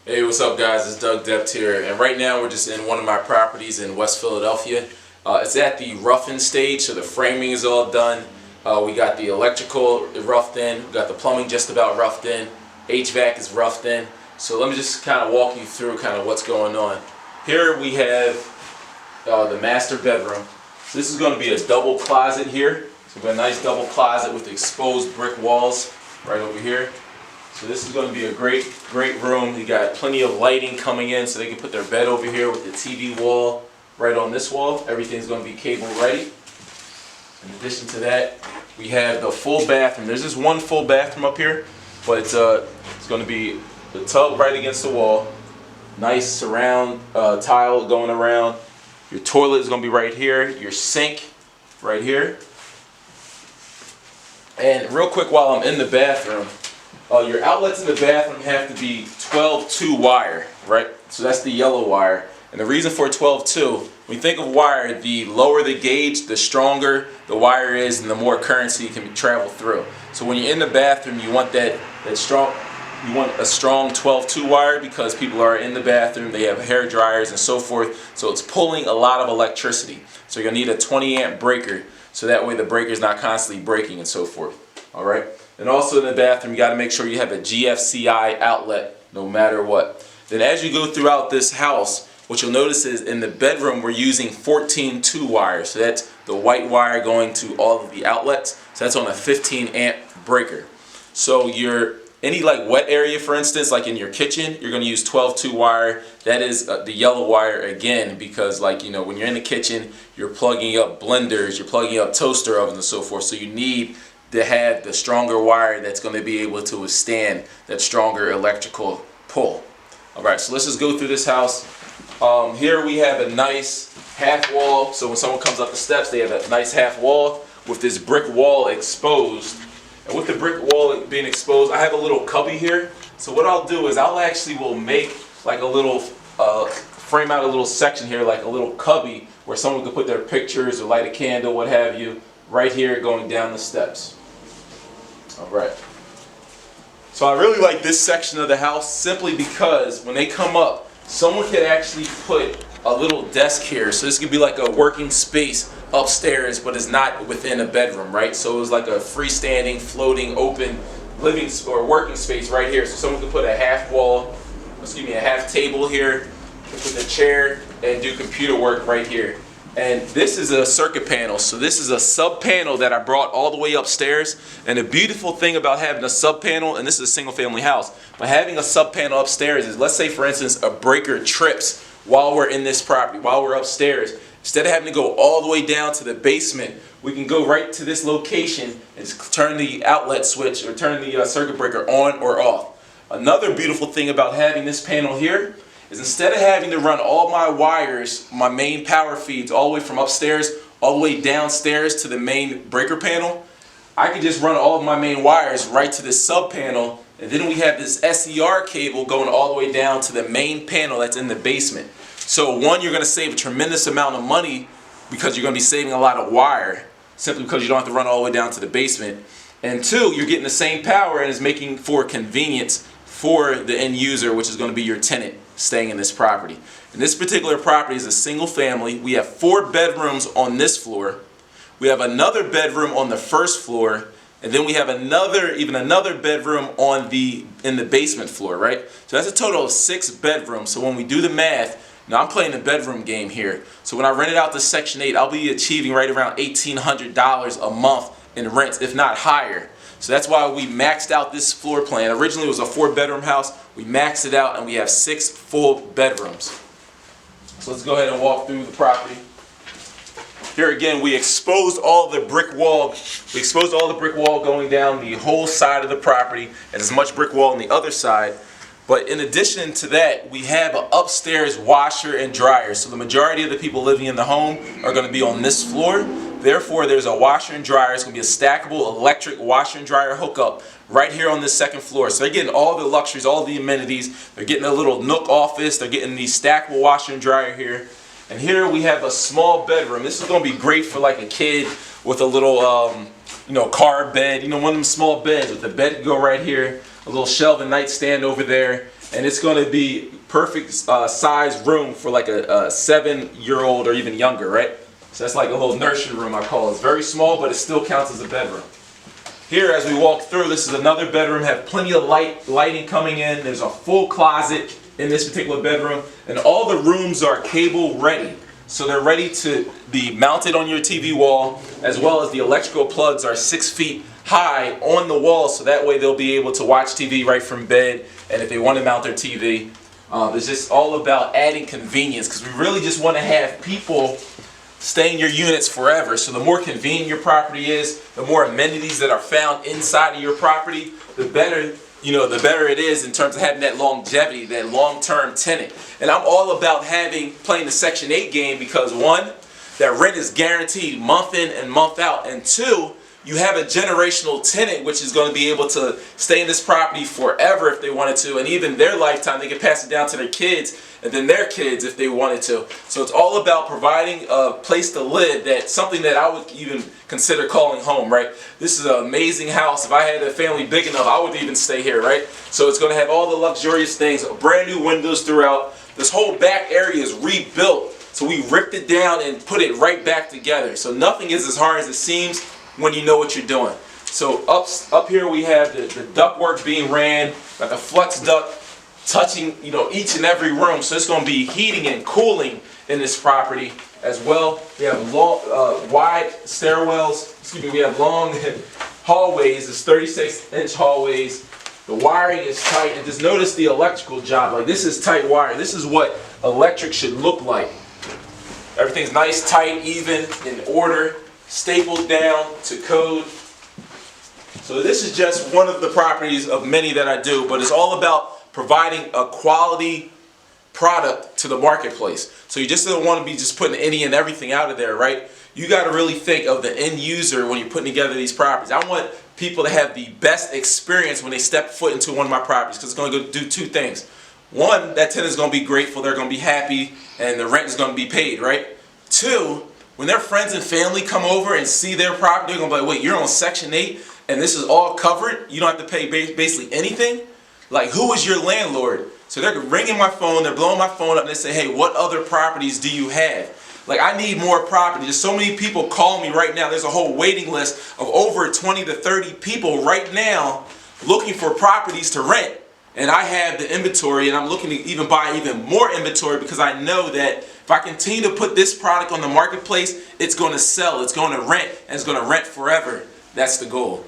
Hey, what's up guys? It's Depte here, and right now we're just in one of my properties in West Philadelphia. It's at the roughing stage, so the framing is all done. We got the electrical roughed in, we got the plumbing just about roughed in, HVAC is roughed in. So let me just kind of walk you through kind of what's going on. Here we have the master bedroom. So this is going to be a double closet here. So we've got a nice double closet with exposed brick walls right over here. So this is going to be a great room. You got plenty of lighting coming in, so they can put their bed over here with the TV wall right on this wall. Everything's going to be cable ready. In addition to that, we have the full bathroom. There's just one full bathroom up here, but it's going to be the tub right against the wall. Nice surround tile going around. Your toilet is going to be right here. Your sink right here. And real quick, while I'm in the bathroom, your outlets in the bathroom have to be 12-2 wire, right? So that's the yellow wire. And the reason for 12-2, when you think of wire, the lower the gauge, the stronger the wire is and the more currency can travel through. So when you're in the bathroom, you want a strong 12-2 wire because people are in the bathroom, they have hair dryers and so forth, so it's pulling a lot of electricity. So you're going to need a 20 amp breaker, so that way the breaker is not constantly breaking and so forth. Alright? And also in the bathroom, you got to make sure you have a GFCI outlet no matter what. Then as you go throughout this house, what you'll notice is in the bedroom we're using 14-2 wire. So that's the white wire going to all of the outlets. So that's on a 15 amp breaker. So any like wet area, for instance, like in your kitchen, you're going to use 12-2 wire. That is the yellow wire again, because when you're in the kitchen, you're plugging up blenders, you're plugging up toaster ovens and so forth. So you need to have the stronger wire that's going to be able to withstand that stronger electrical pull. Alright, so let's just go through this house. Here we have a nice half wall, so when someone comes up the steps they have a nice half wall with this brick wall exposed. And with the brick wall being exposed, I have a little cubby here. So what I'll do is will make like a little, frame out a little section here, like a little cubby where someone could put their pictures or light a candle, what have you, right here going down the steps. Alright. So I really like this section of the house simply because when they come up, someone could actually put a little desk here. So this could be like a working space upstairs, but it's not within a bedroom, right? So it was like a freestanding, floating, open living or working space right here. So someone could put a half table here, put the chair, and do computer work right here. And this is a circuit panel, so this is a sub panel that I brought all the way upstairs. And the beautiful thing about having a sub panel, and this is a single family house, but having a sub panel upstairs is, let's say for instance a breaker trips while we're in this property, while we're upstairs, instead of having to go all the way down to the basement, we can go right to this location and just turn the outlet switch or turn the circuit breaker on or off. Another beautiful thing about having this panel here is instead of having to run all my wires, my main power feeds, all the way from upstairs, all the way downstairs to the main breaker panel, I can just run all of my main wires right to this sub panel, and then we have this SCR cable going all the way down to the main panel that's in the basement. So one, you're going to save a tremendous amount of money because you're going to be saving a lot of wire, simply because you don't have to run all the way down to the basement. And two, you're getting the same power and it's making for convenience for the end user, which is going to be your tenant staying in this property. And this particular property is a single family. We have 4 bedrooms on this floor. We have another bedroom on the first floor, and then we have even another bedroom in the basement floor, right? So that's a total of 6 bedrooms. So when we do the math, now I'm playing the bedroom game here. So when I rent it out to Section 8, I'll be achieving right around $1,800 a month in rent, if not higher. So that's why we maxed out this floor plan. Originally it was a 4-bedroom house. We maxed it out and we have 6 full bedrooms. So let's go ahead and walk through the property. Here again, we exposed all the brick wall. We exposed all the brick wall going down the whole side of the property, and as much brick wall on the other side. But in addition to that, we have an upstairs washer and dryer. So the majority of the people living in the home are going to be on this floor. Therefore, there's a washer and dryer. It's going to be a stackable electric washer and dryer hookup right here on this second floor. So they're getting all the luxuries, all the amenities. They're getting a little nook office. They're getting the stackable washer and dryer here. And here we have a small bedroom. This is going to be great for like a kid with a little, car bed. One of them small beds with the bed go right here, a little shelf and nightstand over there, and it's going to be perfect size room for like a 7-year-old or even younger, right? So that's like a little nursery room, I call it. It's very small, but it still counts as a bedroom. Here, as we walk through, this is another bedroom. Have plenty of lighting coming in. There's a full closet in this particular bedroom, and all the rooms are cable ready. So they're ready to be mounted on your TV wall, as well as the electrical plugs are 6 feet high on the wall, so that way they'll be able to watch TV right from bed, and if they want to mount their TV. It's just all about adding convenience, because we really just want to have people stay in your units forever. So the more convenient your property is, the more amenities that are found inside of your property, the better, the better it is in terms of having that longevity, that long-term tenant. And I'm all about playing the Section 8 game because, one, that rent is guaranteed month in and month out, and two, you have a generational tenant which is going to be able to stay in this property forever if they wanted to, and even their lifetime they can pass it down to their kids and then their kids if they wanted to. So it's all about providing a place to live, that's something that I would even consider calling home, right? This is an amazing house. If I had a family big enough, I would even stay here, right? So it's going to have all the luxurious things, brand new windows throughout. This whole back area is rebuilt, so we ripped it down and put it right back together. So nothing is as hard as it seems when you know what you're doing. So up here we have the ductwork being ran, got the flex duct touching each and every room. So it's going to be heating and cooling in this property as well. We have long, wide stairwells. Excuse me. We have long hallways. It's 36-inch hallways. The wiring is tight, and just notice the electrical job. Like, this is tight wire. This is what electric should look like. Everything's nice, tight, even, in order, stapled down to code. So this is just one of the properties of many that I do, but it's all about providing a quality product to the marketplace. So you just don't want to be just putting any and everything out of there, right? You got to really think of the end user when you're putting together these properties. I want people to have the best experience when they step foot into one of my properties, because it's going to go do two things. One, that tenant is going to be grateful, they're going to be happy, and the rent is going to be paid, right? Two, when their friends and family come over and see their property, they're going to be like, wait, you're on Section 8 and this is all covered? You don't have to pay basically anything? Like, who is your landlord? So they're ringing my phone, they're blowing my phone up, and they say, hey, what other properties do you have? Like, I need more property. There's so many people calling me right now. There's a whole waiting list of over 20 to 30 people right now looking for properties to rent. And I have the inventory, and I'm looking to even buy even more inventory, because I know that if I continue to put this product on the marketplace, it's going to sell, it's going to rent, and it's going to rent forever. That's the goal.